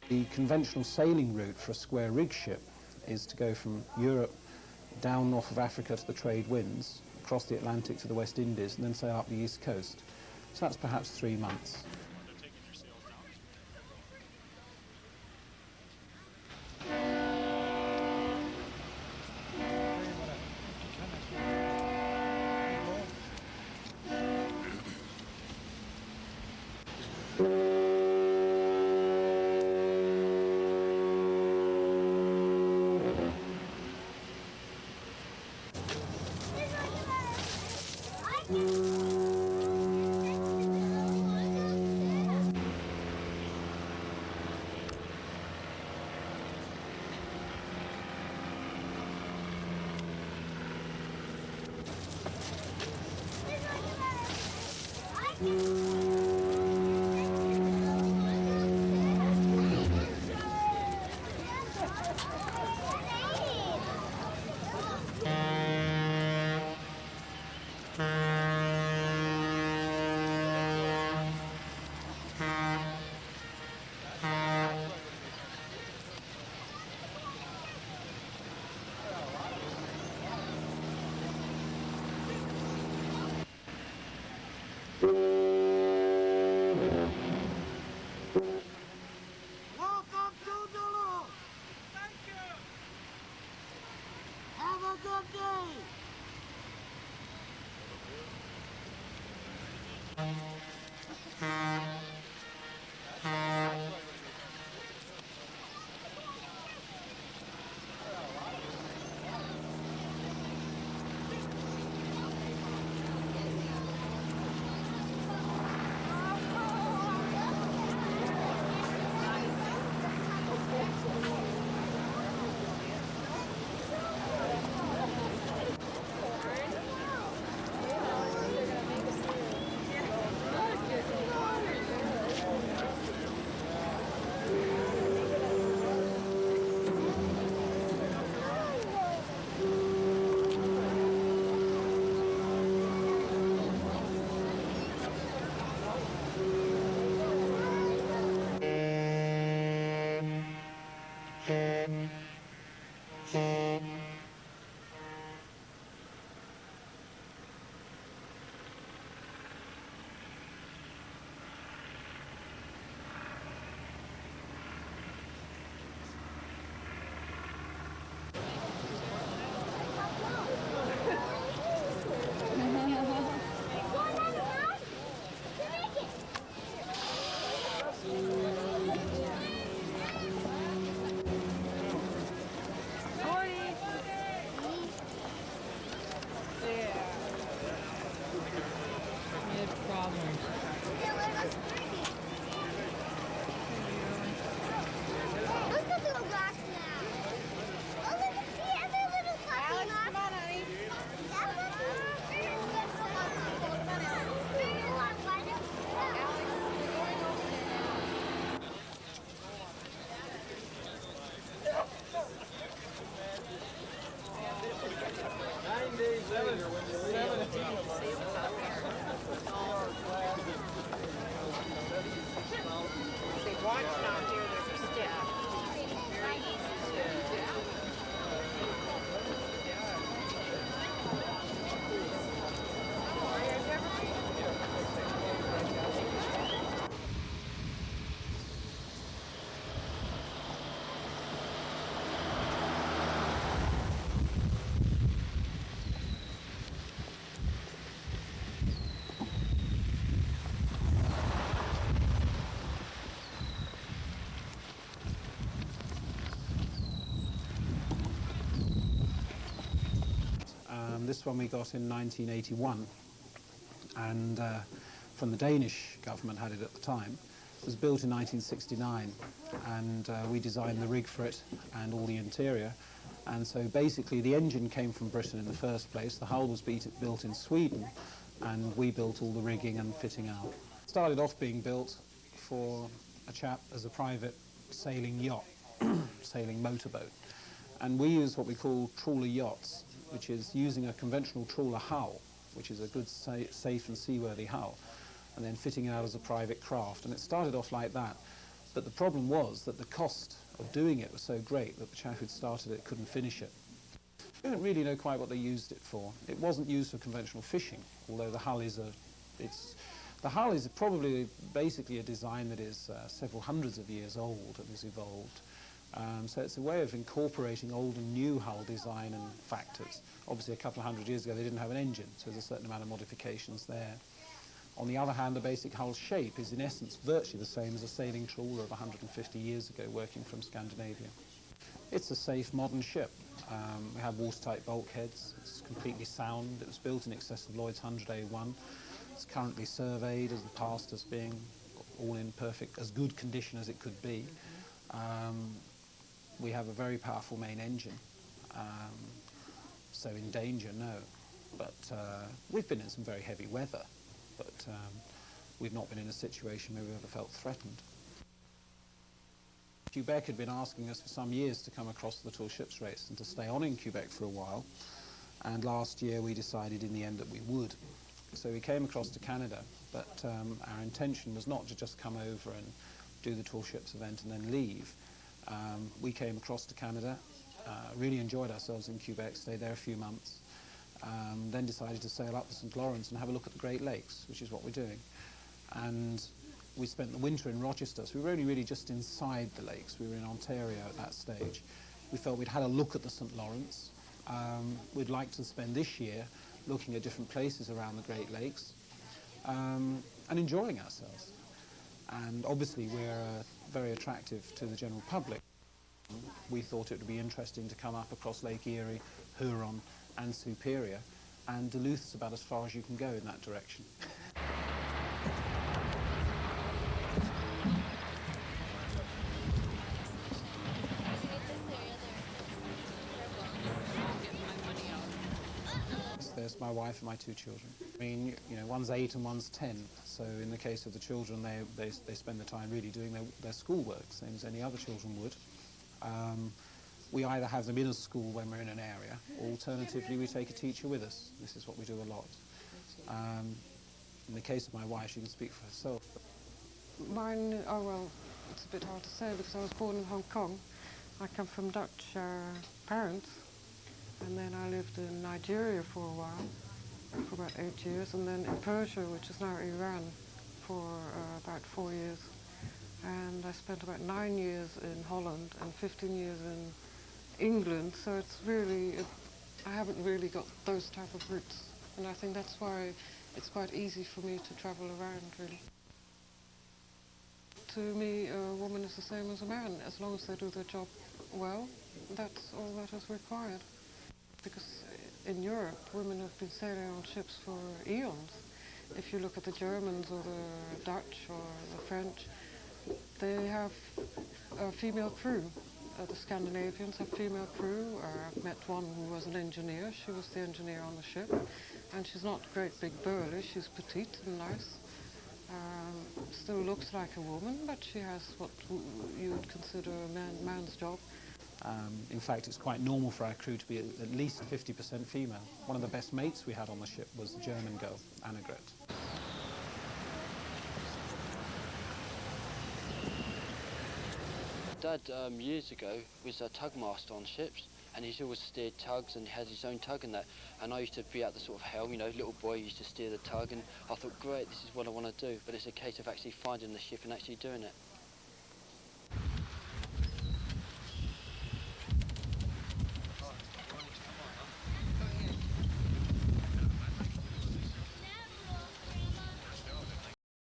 The conventional sailing route for a square rig ship is to go from Europe down north of Africa to the trade winds, across the Atlantic to the West Indies, and then sail up the east coast. So that's perhaps 3 months. This one we got in 1981, and from the Danish government had it at the time. It was built in 1969, and we designed the rig for it and all the interior. And so basically the engine came from Britain in the first place, the hull was built in Sweden, and we built all the rigging and fitting out. It started off being built for a chap as a private sailing yacht, sailing motorboat. And we use what we call trawler yachts, which is using a conventional trawler hull, which is a good, safe and seaworthy hull, and then fitting it out as a private craft. And it started off like that. But the problem was that the cost of doing it was so great that the chap who'd started it couldn't finish it. We don't really know quite what they used it for. It wasn't used for conventional fishing, although the hull is the hull is probably basically a design that is several hundreds of years old and has evolved. So it's a way of incorporating old and new hull design and factors. Obviously, a couple of hundred years ago, they didn't have an engine, so there's a certain amount of modifications there. On the other hand, the basic hull shape is in essence virtually the same as a sailing trawler of 150 years ago working from Scandinavia. It's a safe modern ship. We have watertight bulkheads. It's completely sound. It was built in excess of Lloyd's 100A1. It's currently surveyed as the past as being all in perfect, as good condition as it could be. We have a very powerful main engine. So in danger, no. But we've been in some very heavy weather, but we've not been in a situation where we've ever felt threatened. Quebec had been asking us for some years to come across the Tall Ships Race and to stay on in Quebec for a while, and last year we decided in the end that we would. So we came across to Canada, but our intention was not to just come over and do the Tall Ships event and then leave. We came across to Canada, really enjoyed ourselves in Quebec, stayed there a few months, then decided to sail up the St. Lawrence and have a look at the Great Lakes, which is what we're doing. And we spent the winter in Rochester, so we were only really just inside the lakes. We were in Ontario at that stage. We felt we'd had a look at the St. Lawrence. We'd like to spend this year looking at different places around the Great Lakes and enjoying ourselves. And obviously we're very attractive to the general public. We thought it would be interesting to come up across Lake Erie, Huron and Superior, and Duluth's about as far as you can go in that direction. There's my wife and my two children. I mean, you know, one's 8 and one's 10, so in the case of the children, they spend the time really doing their schoolwork, same as any other children would. We either have them in a school when we're in an area, or alternatively we take a teacher with us. This is what we do a lot. In the case of my wife, she can speak for herself. Mine, oh well, it's a bit hard to say because I was born in Hong Kong. I come from Dutch parents. And then I lived in Nigeria for a while, for about 8 years, and then in Persia, which is now Iran, for about 4 years. And I spent about 9 years in Holland and 15 years in England, so it's really, I haven't really got those type of roots. And I think that's why it's quite easy for me to travel around, really. To me, a woman is the same as a man. As long as they do their job well, that's all that is required. Because in Europe, women have been sailing on ships for eons. If you look at the Germans or the Dutch or the French, they have a female crew. The Scandinavians have female crew. I've met one who was an engineer. She was the engineer on the ship. And she's not great big burly, she's petite and nice. Still looks like a woman, but she has what you would consider a man's job. In fact, it's quite normal for our crew to be at least 50% female. One of the best mates we had on the ship was a German girl, Annegret. Dad, years ago, was a tug master on ships, and he's always steered tugs and has his own tug and that. And I used to be at the sort of helm, you know, little boy used to steer the tug, and I thought, great, this is what I want to do. But it's a case of actually finding the ship and actually doing it.